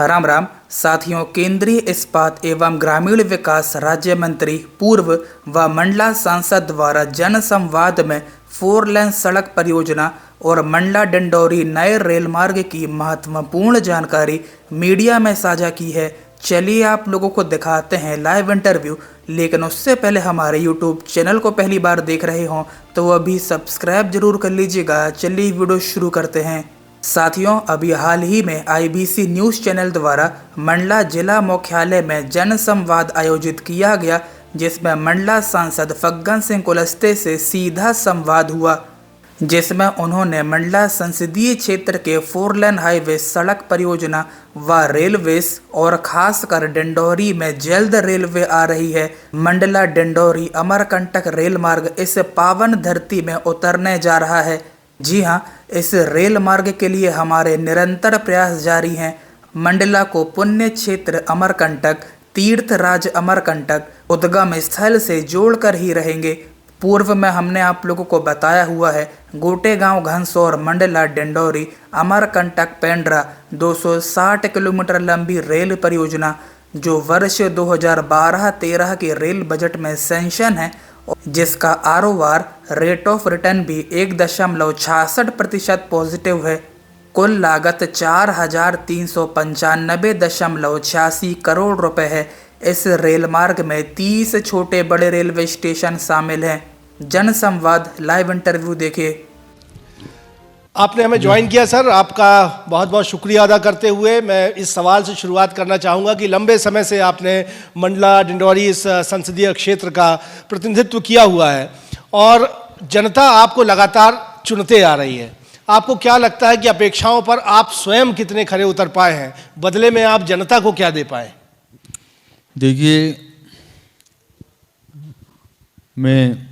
राम राम साथियों, केंद्रीय इस्पात एवं ग्रामीण विकास राज्य मंत्री पूर्व व मंडला सांसद द्वारा जन संवाद में 4 लेन सड़क परियोजना और मंडला डिंडौरी नए रेल मार्ग की महत्वपूर्ण जानकारी मीडिया में साझा की है। चलिए आप लोगों को दिखाते हैं लाइव इंटरव्यू, लेकिन उससे पहले हमारे यूट्यूब चैनल को पहली बार देख रहे हों तो अभी सब्सक्राइब जरूर कर लीजिएगा। चलिए वीडियो शुरू करते हैं। साथियों, अभी हाल ही में IBC न्यूज़ चैनल द्वारा मंडला जिला मुख्यालय में जन संवाद आयोजित किया गया, जिसमें मंडला सांसद फग्गन सिंह कुलस्ते से सीधा संवाद हुआ, जिसमें उन्होंने मंडला संसदीय क्षेत्र के 4 लेन हाईवे सड़क परियोजना व रेलवेज और खासकर डिंडौरी में जल्द रेलवे आ रही है। मंडला डिंडौरी अमरकंटक रेल मार्ग इस पावन धरती में उतरने जा रहा है। जी हां, इस रेल मार्ग के लिए हमारे निरंतर प्रयास जारी हैं। मंडला को पुण्य क्षेत्र अमरकंटक, तीर्थ राज अमरकंटक उद्गम स्थल से जोड़कर ही रहेंगे। पूर्व में हमने आप लोगों को बताया हुआ है, गोटेगांव घनसौर मंडला डिंडौरी अमरकंटक पेंड्रा 260 किलोमीटर लंबी रेल परियोजना जो वर्ष 2012-13 के रेल बजट में सैंक्शन है, जिसका ROR रेट ऑफ रिटर्न भी 1.66% पॉजिटिव है। कुल लागत 4,395.86 करोड़ रुपए है। इस रेल मार्ग में 30 छोटे बड़े रेलवे स्टेशन शामिल हैं। जन संवाद लाइव इंटरव्यू देखिए। आपने हमें ज्वाइन किया सर, आपका बहुत बहुत शुक्रिया अदा करते हुए मैं इस सवाल से शुरुआत करना चाहूँगा कि लंबे समय से आपने मंडला डिंडौरी इस संसदीय क्षेत्र का प्रतिनिधित्व किया हुआ है और जनता आपको लगातार चुनते आ रही है। आपको क्या लगता है कि अपेक्षाओं पर आप स्वयं कितने खरे उतर पाए हैं? बदले में आप जनता को क्या दे पाए? देखिए, मैं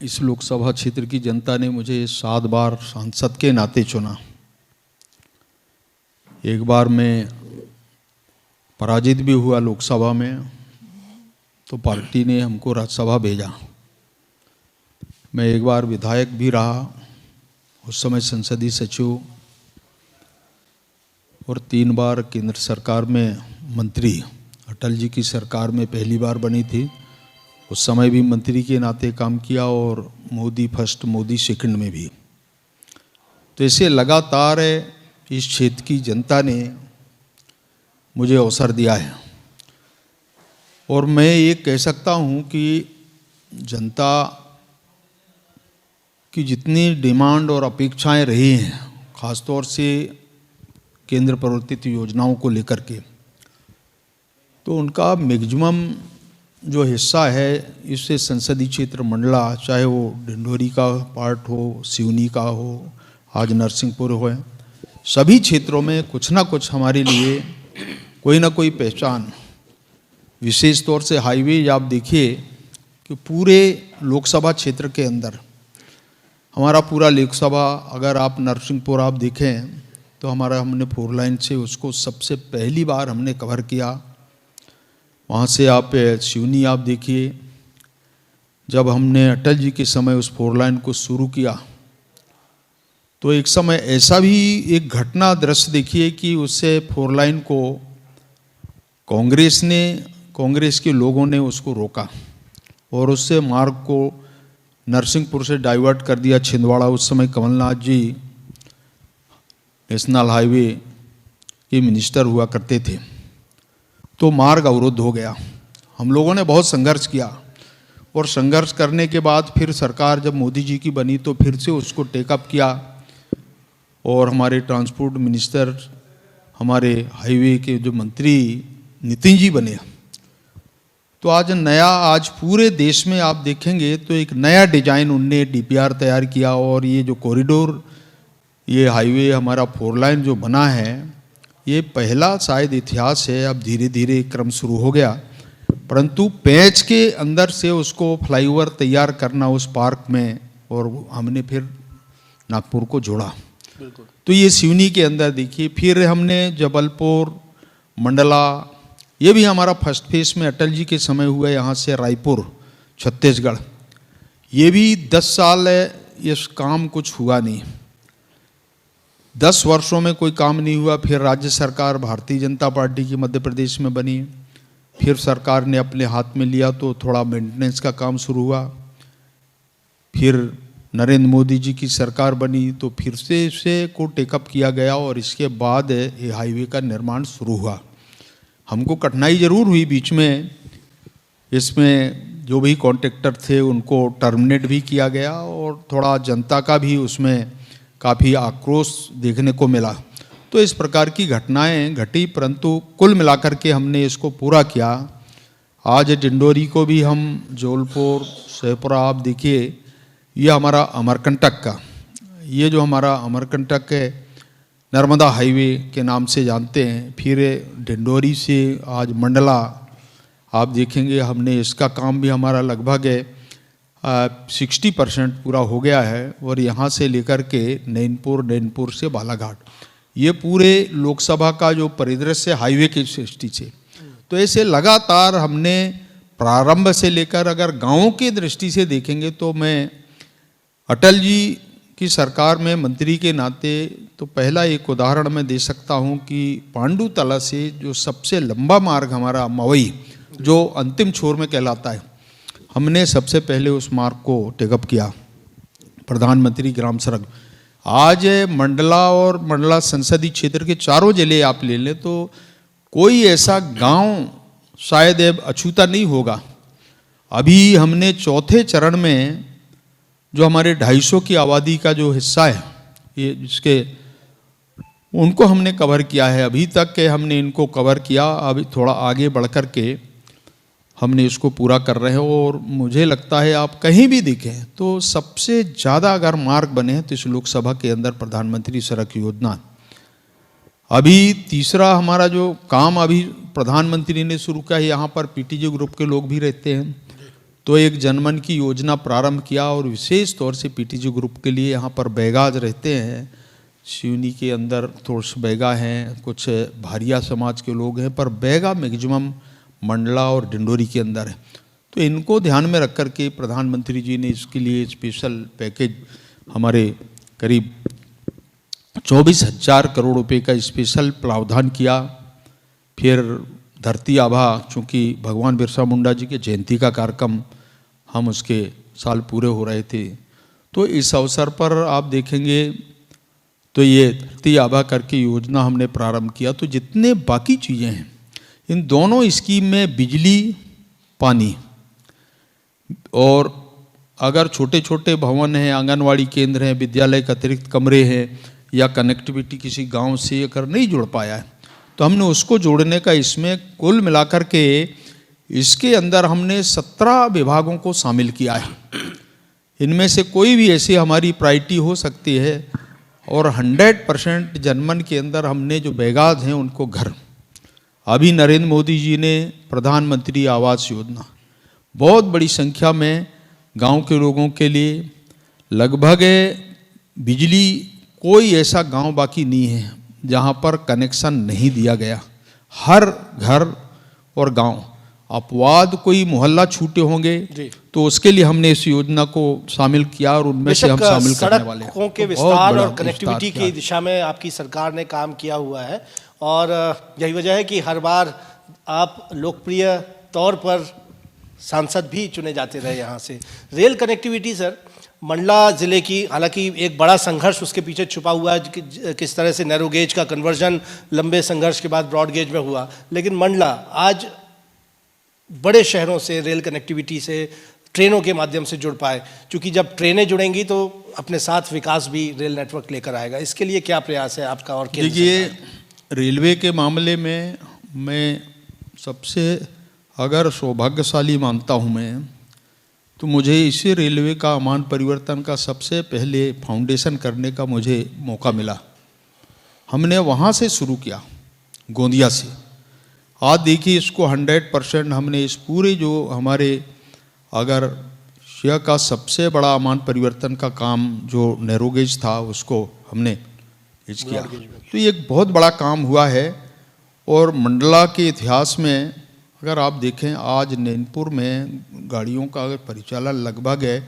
इस लोकसभा क्षेत्र की जनता ने मुझे 7 बार सांसद के नाते चुना। एक बार मैं पराजित भी हुआ लोकसभा में, तो पार्टी ने हमको राज्यसभा भेजा। मैं एक बार विधायक भी रहा, उस समय संसदीय सचिव, और 3 बार केंद्र सरकार में मंत्री। अटल जी की सरकार में पहली बार बनी थी, उस समय भी मंत्री के नाते काम किया, और मोदी फर्स्ट मोदी सेकंड में भी। तो ऐसे लगातार इस क्षेत्र की जनता ने मुझे अवसर दिया है, और मैं ये कह सकता हूँ कि जनता की जितनी डिमांड और अपेक्षाएं रही हैं, ख़ासतौर से केंद्र प्रवर्तित योजनाओं को लेकर के, तो उनका मैक्सिमम जो हिस्सा है इससे संसदीय क्षेत्र मंडला, चाहे वो डिंडौरी का पार्ट हो, सिवनी का हो, आज नरसिंहपुर हो, सभी क्षेत्रों में कुछ ना कुछ हमारे लिए कोई ना कोई पहचान। विशेष तौर से हाईवे आप देखिए कि पूरे लोकसभा क्षेत्र के अंदर हमारा पूरा लोकसभा, अगर आप नरसिंहपुर आप देखें तो हमने 4 लाइन से उसको सबसे पहली बार हमने कवर किया। वहाँ से आप सिवनी आप देखिए, जब हमने अटल जी के समय उस 4 लाइन को शुरू किया तो एक समय ऐसा भी एक घटना दृश्य देखिए कि उससे 4 लाइन को कांग्रेस के लोगों ने उसको रोका और उससे मार्ग को नरसिंहपुर से डाइवर्ट कर दिया छिंदवाड़ा। उस समय कमलनाथ जी नेशनल हाईवे के मिनिस्टर हुआ करते थे, तो मार्ग अवरुद्ध हो गया। हम लोगों ने बहुत संघर्ष किया, और संघर्ष करने के बाद फिर सरकार जब मोदी जी की बनी तो फिर से उसको टेकअप किया, और हमारे ट्रांसपोर्ट मिनिस्टर, हमारे हाईवे के जो मंत्री नितिन जी बने। तो आज पूरे देश में आप देखेंगे तो एक नया डिजाइन उनने DPR तैयार किया, और ये जो कॉरिडोर, ये हाईवे हमारा 4 लाइन जो बना है, ये पहला शायद इतिहास है। अब धीरे धीरे क्रम शुरू हो गया, परंतु पैच के अंदर से उसको फ्लाईओवर तैयार करना उस पार्क में, और हमने फिर नागपुर को जोड़ा। तो ये सिवनी के अंदर देखिए, फिर हमने जबलपुर, मंडला, ये भी हमारा फर्स्ट फेज में अटल जी के समय हुआ। यहाँ से रायपुर छत्तीसगढ़, ये भी 10 साल है, ये काम कुछ हुआ नहीं। 10 वर्षों में कोई काम नहीं हुआ। फिर राज्य सरकार भारतीय जनता पार्टी की मध्य प्रदेश में बनी, फिर सरकार ने अपने हाथ में लिया तो थोड़ा मेंटेनेंस का काम शुरू हुआ। फिर नरेंद्र मोदी जी की सरकार बनी तो फिर से इसे को टेकअप किया गया और इसके बाद ये हाईवे का निर्माण शुरू हुआ। हमको कठिनाई ज़रूर हुई बीच में, इसमें जो भी कॉन्ट्रैक्टर थे उनको टर्मिनेट भी किया गया और थोड़ा जनता का भी उसमें काफ़ी आक्रोश देखने को मिला। तो इस प्रकार की घटनाएं घटी, परंतु कुल मिलाकर के हमने इसको पूरा किया। आज डिंडोरी को भी हम जबलपुर शेखपुरा, आप देखिए ये हमारा अमरकंटक का, ये जो हमारा अमरकंटक है नर्मदा हाईवे के नाम से जानते हैं। फिर डिंडोरी से आज मंडला आप देखेंगे, हमने इसका काम भी हमारा लगभग 60% पूरा हो गया है। और यहाँ से लेकर के नैनपुर से बालाघाट, ये पूरे लोकसभा का जो परिदृश्य हाईवे की दृष्टि से, तो ऐसे लगातार हमने प्रारंभ से लेकर अगर गाँव की दृष्टि से देखेंगे तो मैं अटल जी की सरकार में मंत्री के नाते तो पहला एक उदाहरण मैं दे सकता हूँ कि पांडुतला से जो सबसे लंबा मार्ग हमारा मवई जो अंतिम छोर में कहलाता है, हमने सबसे पहले उस मार्ग को टेकअप किया, प्रधानमंत्री ग्राम सड़क। आज मंडला और मंडला संसदीय क्षेत्र के चारों जिले आप ले लें तो कोई ऐसा गांव शायद अब अछूता नहीं होगा। अभी हमने चौथे चरण में जो हमारे 250 की आबादी का जो हिस्सा है, ये जिसके उनको हमने कवर किया है। अभी तक के हमने इनको कवर किया, अभी थोड़ा आगे बढ़ कर के हमने इसको पूरा कर रहे हैं। और मुझे लगता है आप कहीं भी देखें तो सबसे ज़्यादा अगर मार्ग बने हैं तो इस लोकसभा के अंदर प्रधानमंत्री सड़क योजना। अभी तीसरा हमारा जो काम अभी प्रधानमंत्री ने शुरू किया है, यहाँ पर पीटीजी ग्रुप के लोग भी रहते हैं, तो एक जनमन की योजना प्रारंभ किया और विशेष तौर से पीटीजी ग्रुप के लिए यहाँ पर बैगाज रहते हैं। सिवनी के अंदर थोड़े से बैगा हैं, कुछ भारिया समाज के लोग हैं, पर बैगा मैक्सिमम मंडला और डिंडोरी के अंदर है। तो इनको ध्यान में रख कर के प्रधानमंत्री जी ने इसके लिए स्पेशल पैकेज हमारे करीब 24,000 करोड़ रुपए का स्पेशल प्रावधान किया। फिर धरती आभा, चूँकि भगवान बिरसा मुंडा जी के जयंती का कार्यक्रम हम उसके साल पूरे हो रहे थे, तो इस अवसर पर आप देखेंगे तो ये धरती आभा करके योजना हमने प्रारंभ किया। तो जितने बाकी चीज़ें हैं इन दोनों स्कीम में बिजली, पानी और अगर छोटे छोटे भवन हैं, आंगनवाड़ी केंद्र हैं, विद्यालय के अतिरिक्त कमरे हैं या कनेक्टिविटी किसी गांव से अगर नहीं जुड़ पाया है तो हमने उसको जोड़ने का इसमें कुल मिलाकर के इसके अंदर हमने 17 विभागों को शामिल किया है। इनमें से कोई भी ऐसी हमारी प्रायोरिटी हो सकती है और 100% जनमन के अंदर हमने जो बैगाज हैं उनको घर, अभी नरेंद्र मोदी जी ने प्रधानमंत्री आवास योजना बहुत बड़ी संख्या में गांव के लोगों के लिए लगभग बिजली कोई ऐसा गांव बाकी नहीं है जहां पर कनेक्शन नहीं दिया गया। हर घर और गांव, अपवाद कोई मोहल्ला छूटे होंगे तो उसके लिए हमने इस योजना को शामिल किया और उनमें से हम शामिल करने वाले हैं। सड़कों के विस्तार और कनेक्टिविटी की दिशा में आपकी सरकार ने काम किया हुआ है और यही वजह है कि हर बार आप लोकप्रिय तौर पर सांसद भी चुने जाते रहे यहाँ से। रेल कनेक्टिविटी सर, मंडला ज़िले की हालांकि एक बड़ा संघर्ष उसके पीछे छुपा हुआ है कि किस तरह से नैरो गेज का कन्वर्जन लंबे संघर्ष के बाद ब्रॉड गेज में हुआ, लेकिन मंडला आज बड़े शहरों से रेल कनेक्टिविटी से ट्रेनों के माध्यम से जुड़ पाए, क्योंकि जब ट्रेनें जुड़ेंगी तो अपने साथ विकास भी रेल नेटवर्क लेकर आएगा। इसके लिए क्या प्रयास है आपका? और देखिए, रेलवे के मामले में मैं सबसे अगर सौभाग्यशाली मानता हूँ मैं, तो मुझे इसी रेलवे का अमान परिवर्तन का सबसे पहले फाउंडेशन करने का मुझे मौका मिला। हमने वहाँ से शुरू किया, गोंदिया से। आज देखिए इसको 100% हमने इस पूरे जो हमारे अगर एशिया का सबसे बड़ा अमान परिवर्तन का काम जो नैरोगेज था उसको हमने किया। तो ये एक बहुत बड़ा काम हुआ है। और मंडला के इतिहास में अगर आप देखें, आज नैनपुर में गाड़ियों का अगर परिचालन लगभग है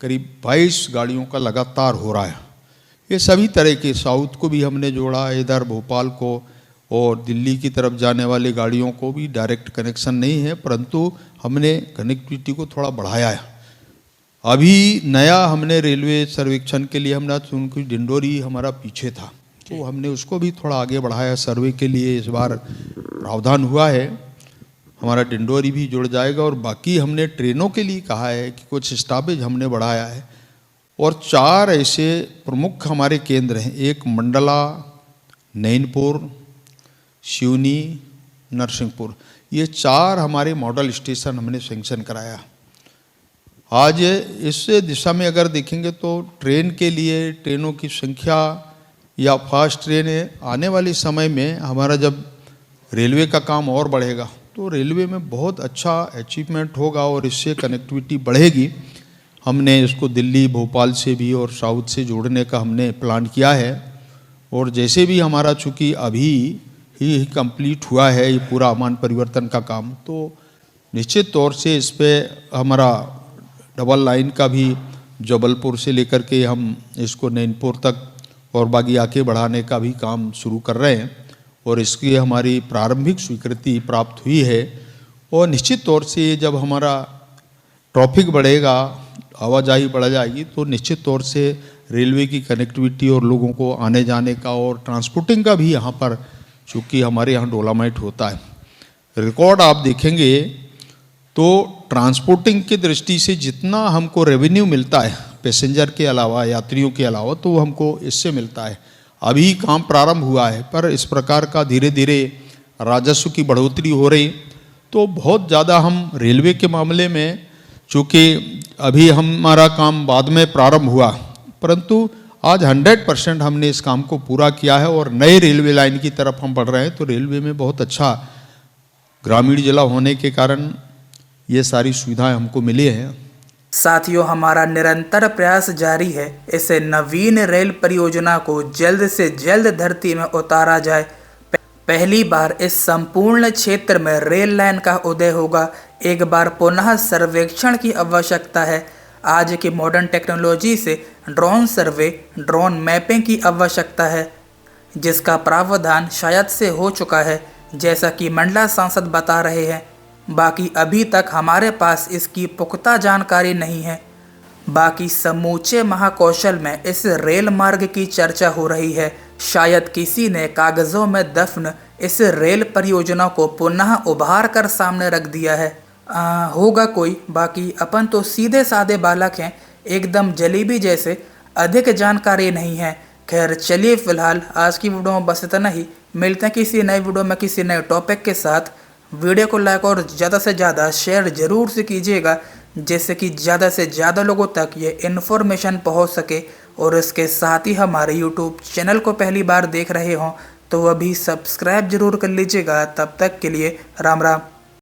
करीब 22 गाड़ियों का लगातार हो रहा है। ये सभी तरह के, साउथ को भी हमने जोड़ा, इधर भोपाल को और दिल्ली की तरफ जाने वाली गाड़ियों को भी डायरेक्ट कनेक्शन नहीं है, परंतु हमने कनेक्टिविटी को थोड़ा बढ़ाया है। अभी नया हमने रेलवे सर्वेक्षण के लिए हमने उनकी डिंडोरी हमारा पीछे था, तो हमने उसको भी थोड़ा आगे बढ़ाया सर्वे के लिए। इस बार प्रावधान हुआ है, हमारा डिंडोरी भी जुड़ जाएगा। और बाकी हमने ट्रेनों के लिए कहा है कि कुछ स्टॉपेज हमने बढ़ाया है। और 4 ऐसे प्रमुख हमारे केंद्र हैं, एक मंडला, नैनपुर, सिवनी, नरसिंहपुर, ये 4 हमारे मॉडल स्टेशन हमने सेंक्शन कराया। आज इस दिशा में अगर देखेंगे तो ट्रेन के लिए, ट्रेनों की संख्या या फास्ट ट्रेन आने वाले समय में हमारा जब रेलवे का काम और बढ़ेगा तो रेलवे में बहुत अच्छा अचीवमेंट होगा और इससे कनेक्टिविटी बढ़ेगी। हमने इसको दिल्ली, भोपाल से भी और साउथ से जोड़ने का हमने प्लान किया है। और जैसे भी हमारा चूँकि अभी ही कंप्लीट हुआ है ये पूरा मान परिवर्तन का काम, तो निश्चित तौर से इस पर हमारा डबल लाइन का भी जबलपुर से लेकर के हम इसको नैनपुर तक और बागी आके बढ़ाने का भी काम शुरू कर रहे हैं। और इसकी हमारी प्रारंभिक स्वीकृति प्राप्त हुई है। और निश्चित तौर से जब हमारा ट्रैफिक बढ़ेगा, आवाजाही बढ़ जाएगी, तो निश्चित तौर से रेलवे की कनेक्टिविटी और लोगों को आने जाने का और ट्रांसपोर्टिंग का भी यहाँ पर, चूँकि हमारे यहाँ डोलामाइट होता है, रिकॉर्ड आप देखेंगे तो ट्रांसपोर्टिंग की दृष्टि से जितना हमको रेवेन्यू मिलता है पैसेंजर के अलावा, यात्रियों के अलावा, तो वो हमको इससे मिलता है। अभी काम प्रारंभ हुआ है, पर इस प्रकार का धीरे धीरे राजस्व की बढ़ोतरी हो रही, तो बहुत ज़्यादा हम रेलवे के मामले में, चूँकि अभी हमारा काम बाद में प्रारंभ हुआ, परंतु आज 100% हमने इस काम को पूरा किया है और नए रेलवे लाइन की तरफ हम बढ़ रहे हैं। तो रेलवे में बहुत अच्छा ग्रामीण जिला होने के कारण ये सारी सुविधाएं हमको मिली हैं। साथियों, हमारा निरंतर प्रयास जारी है, इसे नवीन रेल परियोजना को जल्द से जल्द धरती में उतारा जाए। पहली बार इस संपूर्ण क्षेत्र में रेल लाइन का उदय होगा। एक बार पुनः सर्वेक्षण की आवश्यकता है। आज की मॉडर्न टेक्नोलॉजी से ड्रोन सर्वे, ड्रोन मैपिंग की आवश्यकता है, जिसका प्रावधान शायद से हो चुका है, जैसा कि मंडला सांसद बता रहे हैं। बाकी अभी तक हमारे पास इसकी पुख्ता जानकारी नहीं है। बाकी समूचे महाकौशल में इस रेल मार्ग की चर्चा हो रही है। शायद किसी ने कागजों में दफन इस रेल परियोजना को पुनः उभार कर सामने रख दिया है। होगा कोई, बाकी अपन तो सीधे साधे बालक हैं, एकदम जलेबी जैसे, अधिक जानकारी नहीं है। खैर चलिए, फिलहाल आज की वीडियो में बस इतना ही। मिलते हैं किसी नए वीडियो में किसी नए टॉपिक के साथ। वीडियो को लाइक और ज़्यादा से ज़्यादा शेयर ज़रूर से कीजिएगा, जिससे कि ज़्यादा से ज़्यादा लोगों तक ये इन्फॉर्मेशन पहुंच सके। और इसके साथ ही हमारे यूट्यूब चैनल को पहली बार देख रहे हों तो अभी सब्सक्राइब जरूर कर लीजिएगा। तब तक के लिए राम राम।